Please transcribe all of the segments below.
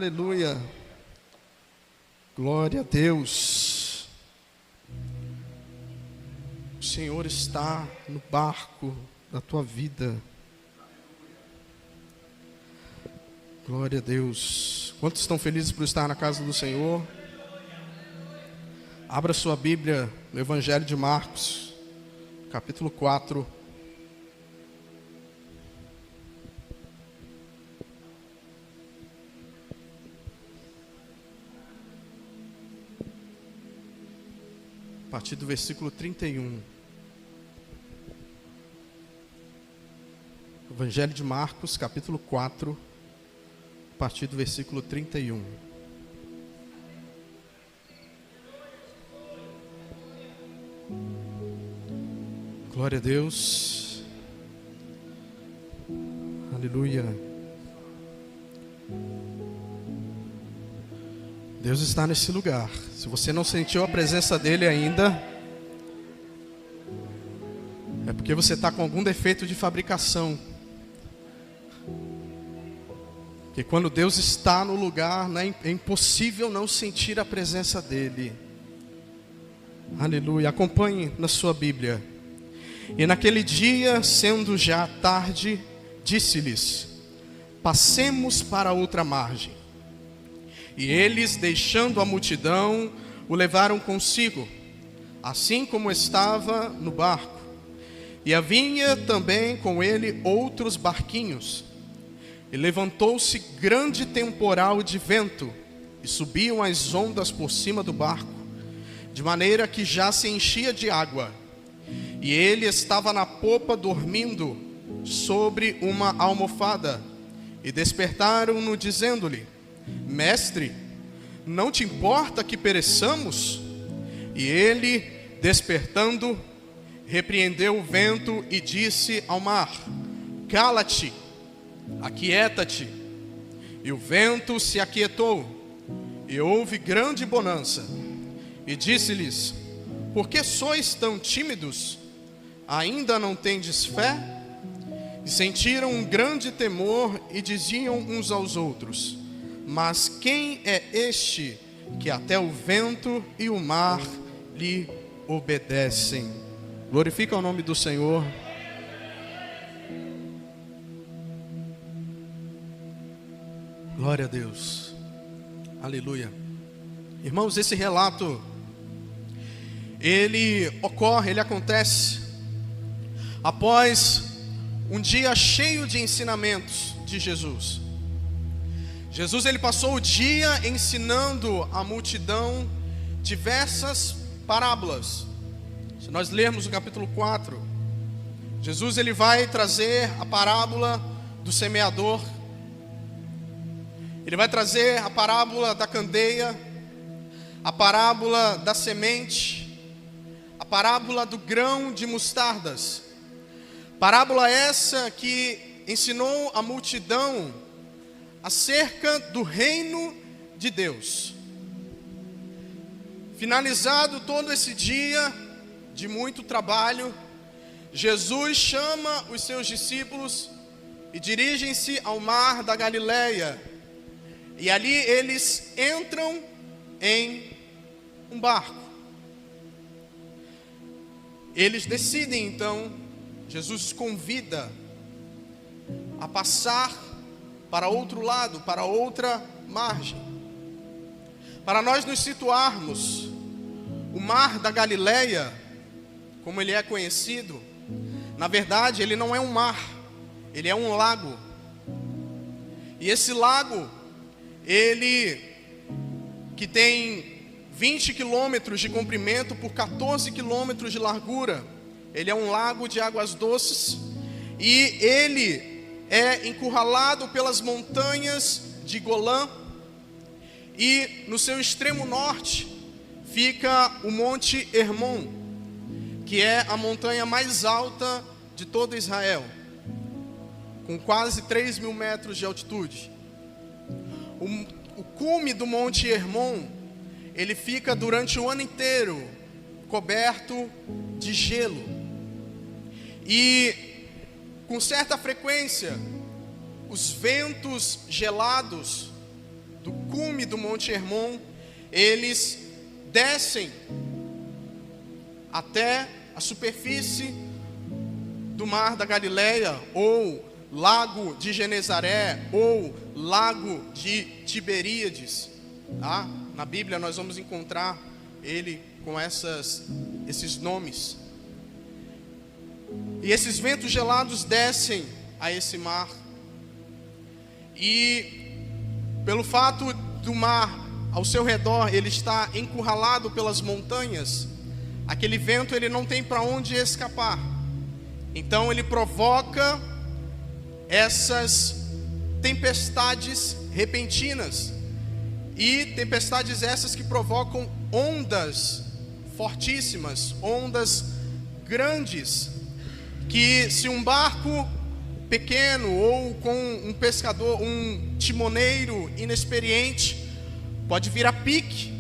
Aleluia. Glória a Deus. O Senhor está no barco da tua vida. Glória a Deus. Quantos estão felizes por estar na casa do Senhor? Abra sua Bíblia no Evangelho de Marcos, capítulo 4. A partir do versículo 31. Evangelho de Marcos, capítulo 4, a partir do versículo 31. Glória a Deus. Aleluia. Deus está nesse lugar. Se você não sentiu a presença dele ainda, é porque você está com algum defeito de fabricação. Porque quando Deus está no lugar, é impossível não sentir a presença dele. Aleluia. Acompanhe na sua Bíblia. E naquele dia, sendo já tarde, disse-lhes: passemos para outra margem. E eles, deixando a multidão, o levaram consigo, assim como estava no barco. E havia também com ele outros barquinhos. E levantou-se grande temporal de vento, e subiam as ondas por cima do barco, de maneira que já se enchia de água. E ele estava na popa dormindo sobre uma almofada. E despertaram-no dizendo-lhe: Mestre, não te importa que pereçamos? E ele, despertando, repreendeu o vento e disse ao mar: Cala-te, aquieta-te. E o vento se aquietou, e houve grande bonança. E disse-lhes: Por que sois tão tímidos? Ainda não tendes fé? E sentiram um grande temor e diziam uns aos outros: Mas quem é este que até o vento e o mar lhe obedecem? Glorifica o nome do Senhor. Glória a Deus. Aleluia. Irmãos, esse relato, ele acontece após um dia cheio de ensinamentos de Jesus. Jesus, ele passou o dia ensinando a multidão diversas parábolas. Se nós lermos o capítulo 4, Jesus, ele vai trazer a parábola do semeador. Ele vai trazer a parábola da candeia, a parábola da semente, a parábola do grão de mostardas. Parábola essa que ensinou a multidão acerca do reino de Deus. Finalizado todo esse dia de muito trabalho, Jesus chama os seus discípulos e dirigem-se ao mar da Galileia. E ali eles entram em um barco. Eles decidem então, Jesus os convida a passar para outro lado, para outra margem. Para nós nos situarmos, o mar da Galileia, como ele é conhecido, na verdade ele não é um mar, ele é um lago. E esse lago, ele que tem 20 quilômetros de comprimento por 14 quilômetros de largura, ele é um lago de águas doces, e ele é encurralado pelas montanhas de Golã, e no seu extremo norte fica o Monte Hermon, que é a montanha mais alta de todo Israel, com quase 3.000 metros de altitude. O cume do Monte Hermon, ele fica durante o ano inteiro coberto de gelo. E com certa frequência, os ventos gelados do cume do Monte Hermon, eles descem até a superfície do Mar da Galileia, ou Lago de Genezaré, ou Lago de Tiberíades. Tá? Na Bíblia nós vamos encontrar ele com esses nomes. E esses ventos gelados descem a esse mar. E pelo fato do mar ao seu redor ele está encurralado pelas montanhas, aquele vento ele não tem para onde escapar. Então ele provoca essas tempestades repentinas, e tempestades essas que provocam ondas fortíssimas, ondas grandes, que se um barco pequeno ou com um pescador, um timoneiro inexperiente, pode vir a pique,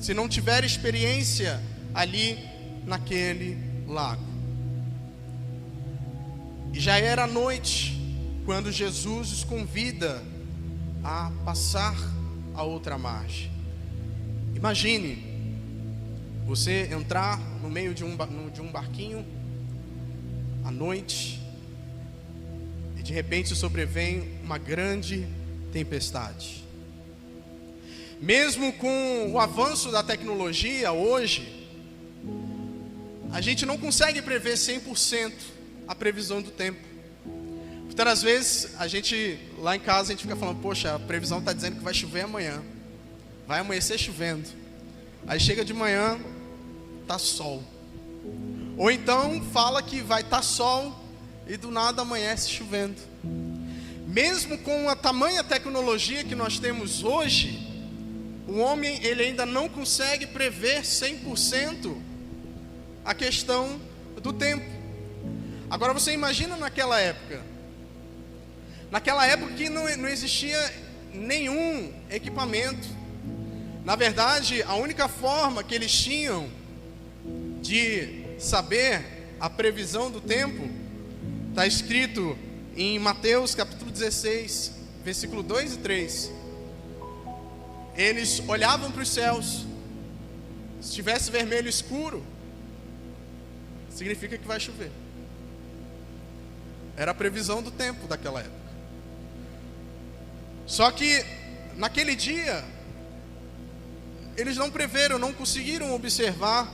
se não tiver experiência ali naquele lago. E já era noite quando Jesus os convida a passar a outra margem. Imagine você entrar no meio de um barquinho à noite e de repente sobrevém uma grande tempestade. Mesmo com o avanço da tecnologia hoje, a gente não consegue prever 100% a previsão do tempo. Muitas vezes, lá em casa, a gente fica falando, poxa, a previsão está dizendo que vai chover amanhã. Vai amanhecer chovendo. Aí chega de manhã, tá sol. Ou então, fala que vai estar sol e do nada amanhece chovendo. Mesmo com a tamanha tecnologia que nós temos hoje, o homem ele ainda não consegue prever 100% a questão do tempo. Agora você imagina naquela época que não existia nenhum equipamento. Na verdade, a única forma que eles tinham de saber a previsão do tempo está escrito em Mateus capítulo 16, versículo 2 e 3. Eles olhavam para os céus, se tivesse vermelho escuro, significa que vai chover. Era a previsão do tempo daquela época. Só que naquele dia eles não preveram, não conseguiram observar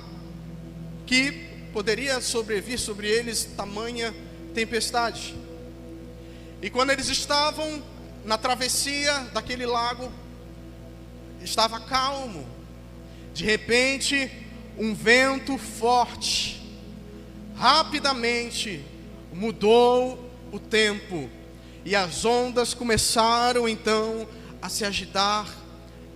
que poderia sobrevir sobre eles tamanha tempestade. E quando eles estavam na travessia daquele lago, estava calmo. De repente, um vento forte rapidamente mudou o tempo, e as ondas começaram então a se agitar,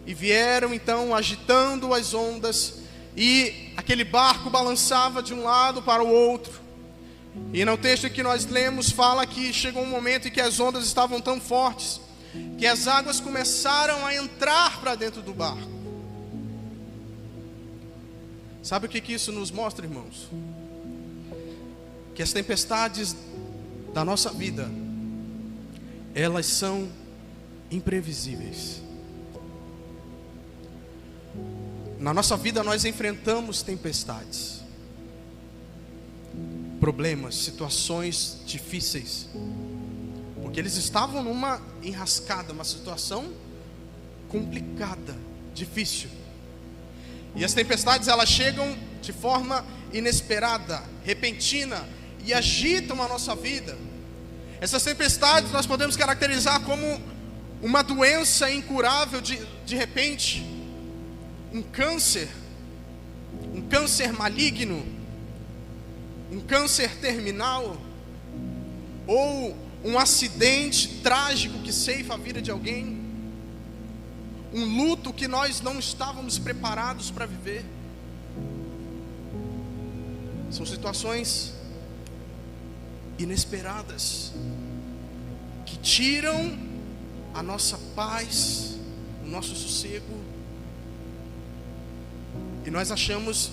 e vieram então agitando as ondas, e aquele barco balançava de um lado para o outro. E no texto que nós lemos fala que chegou um momento em que as ondas estavam tão fortes que as águas começaram a entrar para dentro do barco. Sabe o que isso nos mostra, irmãos? Que as tempestades da nossa vida, elas são imprevisíveis. Na nossa vida nós enfrentamos tempestades, problemas, situações difíceis, porque eles estavam numa enrascada, uma situação complicada, difícil. E as tempestades elas chegam de forma inesperada, repentina, e agitam a nossa vida. Essas tempestades nós podemos caracterizar como uma doença incurável de repente, um câncer maligno, um câncer terminal, ou um acidente trágico que ceifa a vida de alguém, um luto que nós não estávamos preparados para viver. São situações inesperadas que tiram a nossa paz, o nosso sossego, e nós achamos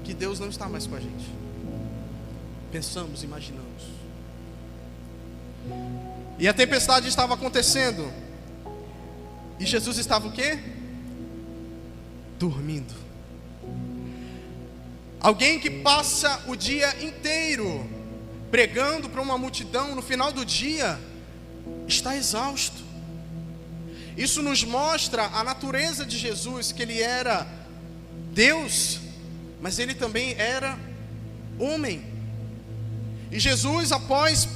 que Deus não está mais com a gente. Pensamos, imaginamos. E a tempestade estava acontecendo, E Jesus estava o quê? Dormindo. Alguém que passa o dia inteiro pregando para uma multidão, no final do dia está exausto. Isso nos mostra a natureza de Jesus, que ele era Deus, mas ele também era homem. E Jesus, após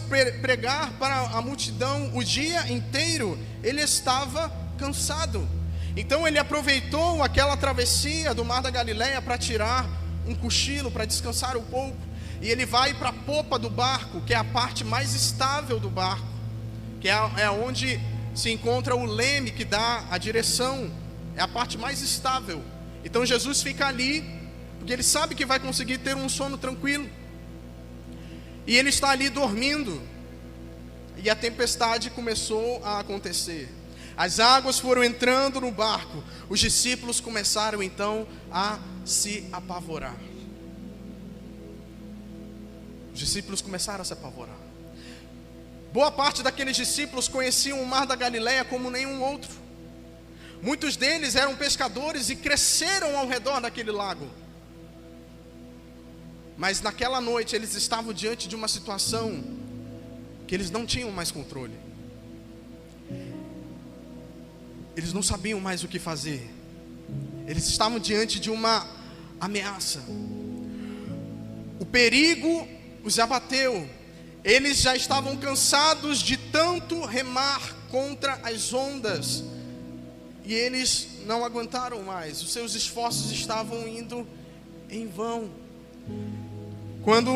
pregar para a multidão o dia inteiro, ele estava cansado. Então ele aproveitou aquela travessia do Mar da Galileia para tirar um cochilo, para descansar um pouco. E ele vai para a popa do barco, que é a parte mais estável do barco, que é onde se encontra o leme que dá a direção, é a parte mais estável. Então Jesus fica ali, porque ele sabe que vai conseguir ter um sono tranquilo. E ele está ali dormindo, e a tempestade começou a acontecer. As águas foram entrando no barco. Os discípulos começaram então a se apavorar. Os discípulos começaram a se apavorar. Boa parte daqueles discípulos conheciam o Mar da Galileia como nenhum outro. Muitos deles eram pescadores e cresceram ao redor daquele lago. Mas naquela noite eles estavam diante de uma situação que eles não tinham mais controle. Eles não sabiam mais o que fazer. Eles estavam diante de uma ameaça. O perigo os abateu. Eles já estavam cansados de tanto remar contra as ondas. E eles não aguentaram mais. Os seus esforços estavam indo em vão. Quando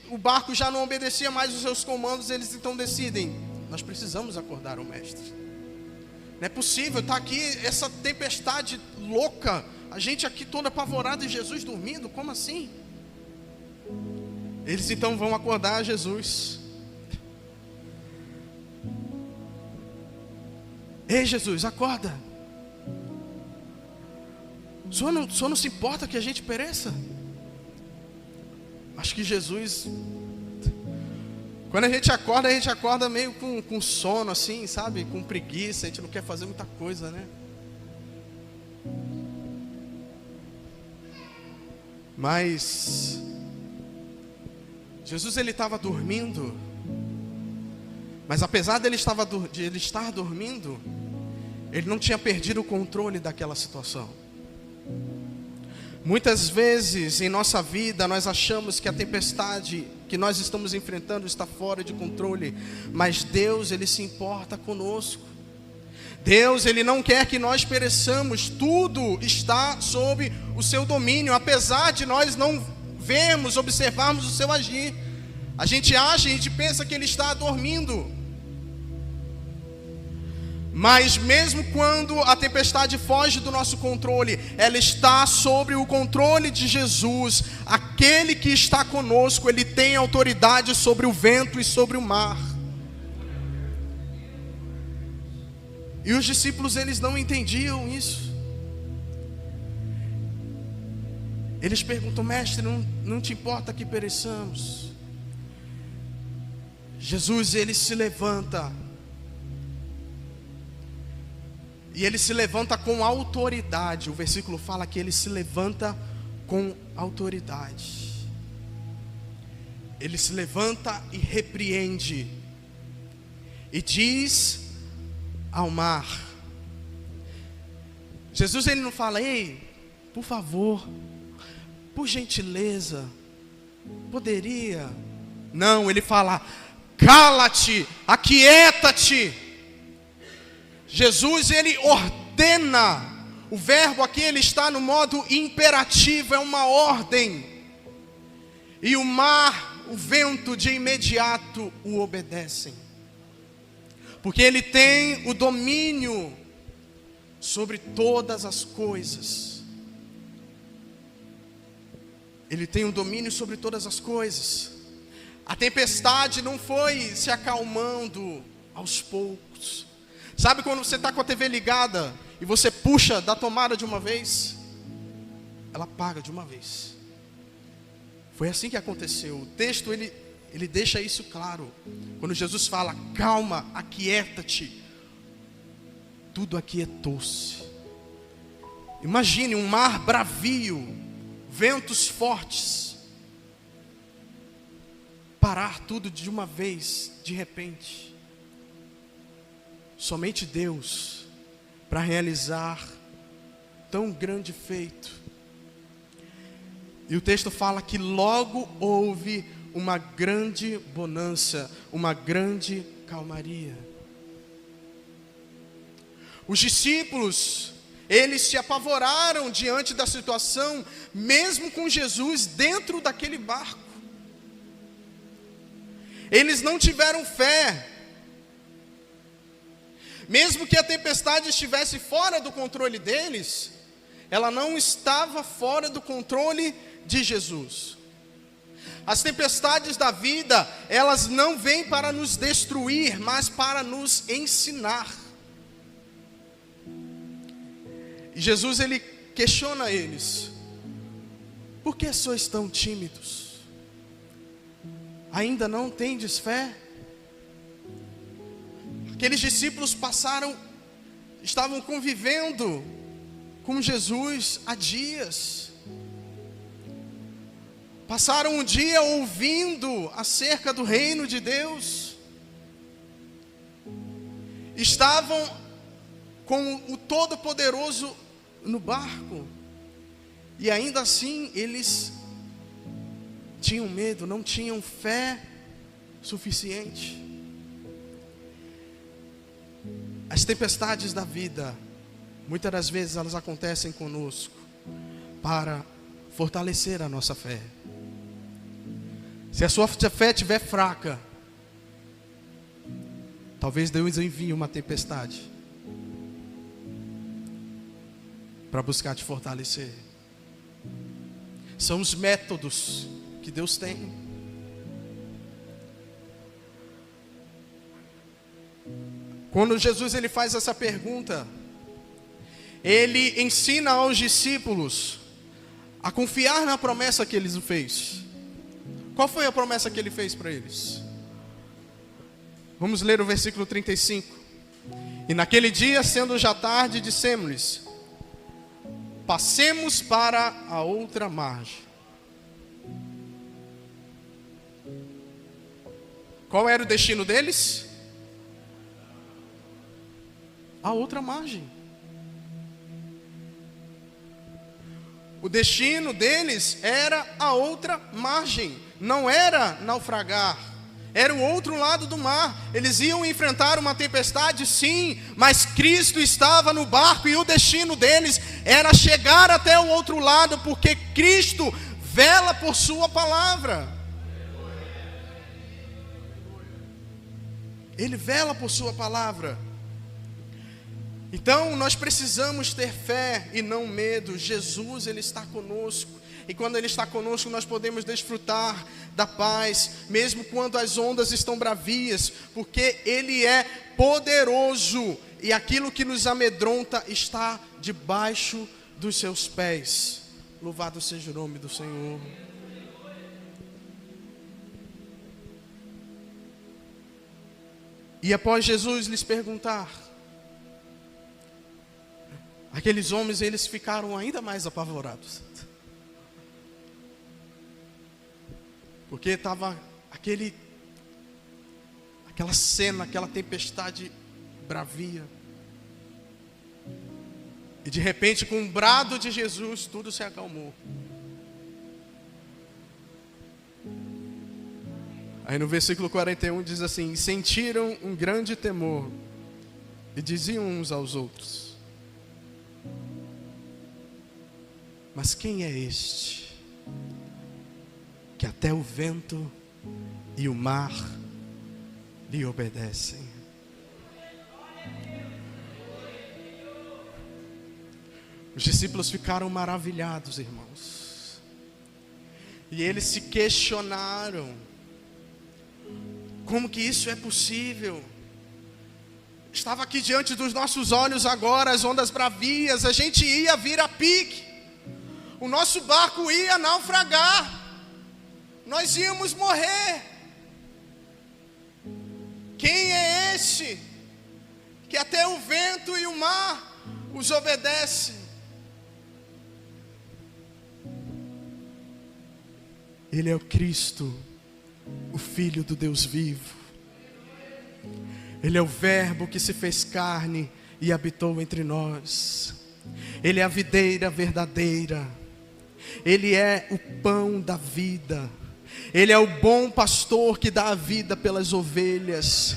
o barco já não obedecia mais os seus comandos, eles então decidem: nós precisamos acordar o mestre. Não é possível, está aqui essa tempestade louca, a gente aqui todo apavorado e Jesus dormindo, como assim? Eles então vão acordar Jesus. Ei Jesus, acorda. O senhor não se importa que a gente pereça? Acho que Jesus, quando a gente acorda meio com sono assim, sabe? Com preguiça, a gente não quer fazer muita coisa, né? Mas Jesus, ele estava dormindo. Mas apesar de ele estar dormindo, ele não tinha perdido o controle daquela situação. Muitas vezes em nossa vida nós achamos que a tempestade que nós estamos enfrentando está fora de controle, mas Deus, ele se importa conosco. Deus, ele não quer que nós pereçamos. Tudo está sob o seu domínio, apesar de nós não vermos, observarmos o seu agir. A gente acha, a gente pensa que ele está dormindo. Mas mesmo quando a tempestade foge do nosso controle, ela está sob o controle de Jesus. Aquele que está conosco, ele tem autoridade sobre o vento e sobre o mar. E os discípulos, eles não entendiam isso. Eles perguntam: mestre, não te importa que pereçamos? Jesus, ele se levanta. E ele se levanta com autoridade. O versículo fala que ele se levanta com autoridade. Ele se levanta e repreende. E diz ao mar. Jesus, ele não fala: ei, por favor, por gentileza, poderia. Não, ele fala: cala-te, aquieta-te. Jesus, ele ordena. O verbo aqui, ele está no modo imperativo, é uma ordem. E o mar, o vento, de imediato o obedecem. Porque ele tem o domínio sobre todas as coisas. Ele tem o domínio sobre todas as coisas. A tempestade não foi se acalmando aos poucos. Sabe quando você está com a TV ligada e você puxa da tomada de uma vez? Ela apaga de uma vez. Foi assim que aconteceu. O texto, ele deixa isso claro. Quando Jesus fala: calma, aquieta-te, tudo aquietou-se. Imagine um mar bravio, ventos fortes, parar tudo de uma vez, de repente. Somente Deus para realizar tão grande feito. E o texto fala que logo houve uma grande bonança, uma grande calmaria. Os discípulos, eles se apavoraram diante da situação, mesmo com Jesus dentro daquele barco. Eles não tiveram fé. Mesmo que a tempestade estivesse fora do controle deles, ela não estava fora do controle de Jesus. As tempestades da vida, elas não vêm para nos destruir, mas para nos ensinar. E Jesus, ele questiona eles: por que sois tão tímidos? Ainda não tendes fé? Aqueles discípulos estavam convivendo com Jesus há dias. Passaram um dia ouvindo acerca do reino de Deus. Estavam com o Todo-Poderoso no barco. E ainda assim eles tinham medo, não tinham fé suficiente. As tempestades da vida, muitas das vezes elas acontecem conosco para fortalecer a nossa fé. Se a sua fé estiver fraca, talvez Deus envie uma tempestade para buscar te fortalecer. São os métodos que Deus tem. Quando Jesus ele faz essa pergunta, ele ensina aos discípulos a confiar na promessa que ele fez. Qual foi a promessa que ele fez para eles? Vamos ler o versículo 35. E naquele dia, sendo já tarde, dissemos-lhes: passemos para a outra margem. Qual era o destino deles? A outra margem. O destino deles era a outra margem. Não era naufragar. Era o outro lado do mar. Eles iam enfrentar uma tempestade, sim, mas Cristo estava no barco e o destino deles era chegar até o outro lado, porque Cristo vela por sua palavra. Ele vela por sua palavra. Então nós precisamos ter fé e não medo. Jesus, ele está conosco. E quando ele está conosco, nós podemos desfrutar da paz, mesmo quando as ondas estão bravias, porque ele é poderoso. E aquilo que nos amedronta está debaixo dos seus pés. Louvado seja o nome do Senhor. E após Jesus lhes perguntar, aqueles homens, eles ficaram ainda mais apavorados. Porque estava aquela cena, aquela tempestade bravia. E de repente, com um brado de Jesus, tudo se acalmou. Aí no versículo 41 diz assim: sentiram um grande temor e diziam uns aos outros: mas quem é este que até o vento e o mar lhe obedecem? Os discípulos ficaram maravilhados, irmãos. E eles se questionaram: como que isso é possível? Estava aqui diante dos nossos olhos agora as ondas bravias, a gente ia vir a pique, o nosso barco ia naufragar, nós íamos morrer. Quem é esse que até o vento e o mar os obedecem. Ele é o Cristo, o Filho do Deus vivo. Ele é o Verbo que se fez carne e habitou entre nós. Ele é a videira verdadeira. Ele é o pão da vida. Ele é o bom pastor que dá a vida pelas ovelhas.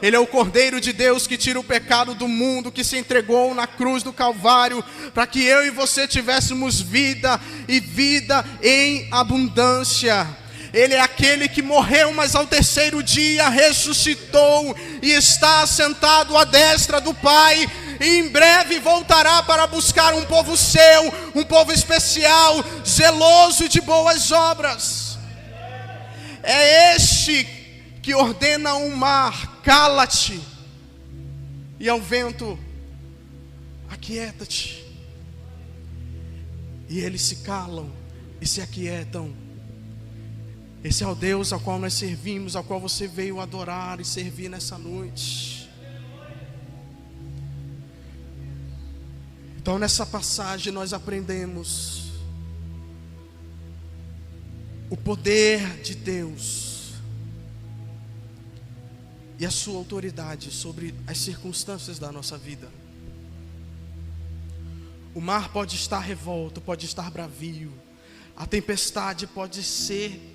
Ele é o Cordeiro de Deus que tira o pecado do mundo, que se entregou na cruz do Calvário, para que eu e você tivéssemos vida e vida em abundância. Ele é aquele que morreu, mas ao terceiro dia ressuscitou e está sentado à destra do Pai. E em breve voltará para buscar um povo seu, um povo especial, zeloso de boas obras. É este que ordena ao mar: cala-te, e ao vento: aquieta-te. E eles se calam e se aquietam. Esse é o Deus ao qual nós servimos, ao qual você veio adorar e servir nessa noite. Então nessa passagem nós aprendemos o poder de Deus e a sua autoridade sobre as circunstâncias da nossa vida. O mar pode estar revolto, pode estar bravio, a tempestade pode ser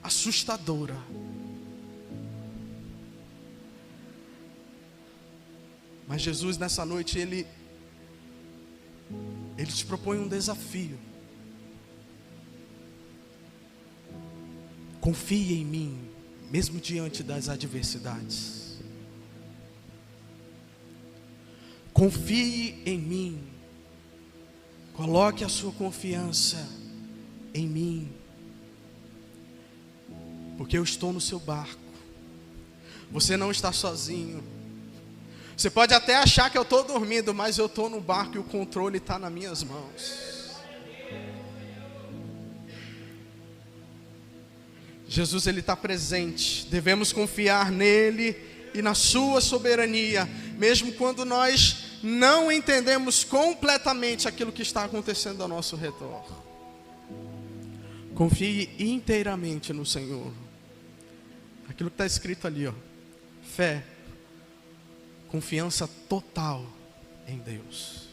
assustadora, mas Jesus nessa noite Ele te propõe um desafio. Confie em mim, mesmo diante das adversidades. Confie em mim. Coloque a sua confiança em mim, porque eu estou no seu barco. Você não está sozinho. Você pode até achar que eu estou dormindo, mas eu estou no barco e o controle está nas minhas mãos. Jesus, Ele está presente. Devemos confiar nele e na sua soberania, mesmo quando nós não entendemos completamente aquilo que está acontecendo ao nosso redor. Confie inteiramente no Senhor. Aquilo que está escrito ali, ó: fé, confiança total em Deus.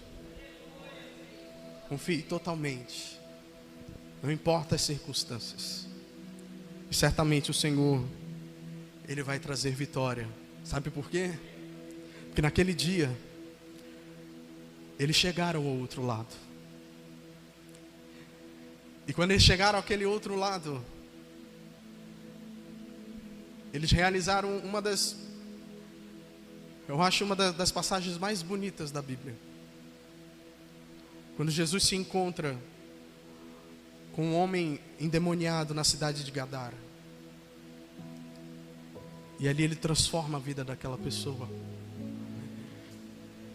Confie totalmente, não importa as circunstâncias. E certamente o Senhor, Ele vai trazer vitória. Sabe por quê? Porque naquele dia eles chegaram ao outro lado. E quando eles chegaram àquele outro lado, eles realizaram uma das passagens mais bonitas da Bíblia. Quando Jesus se encontra com um homem endemoniado na cidade de Gadara. E ali Ele transforma a vida daquela pessoa.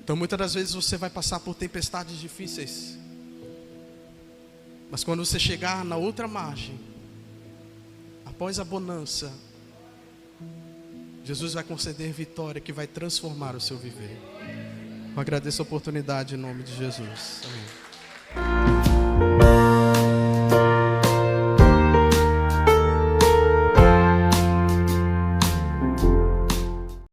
Então muitas das vezes você vai passar por tempestades difíceis, mas quando você chegar na outra margem, após a bonança, Jesus vai conceder vitória que vai transformar o seu viver. Eu agradeço a oportunidade em nome de Jesus. Amém.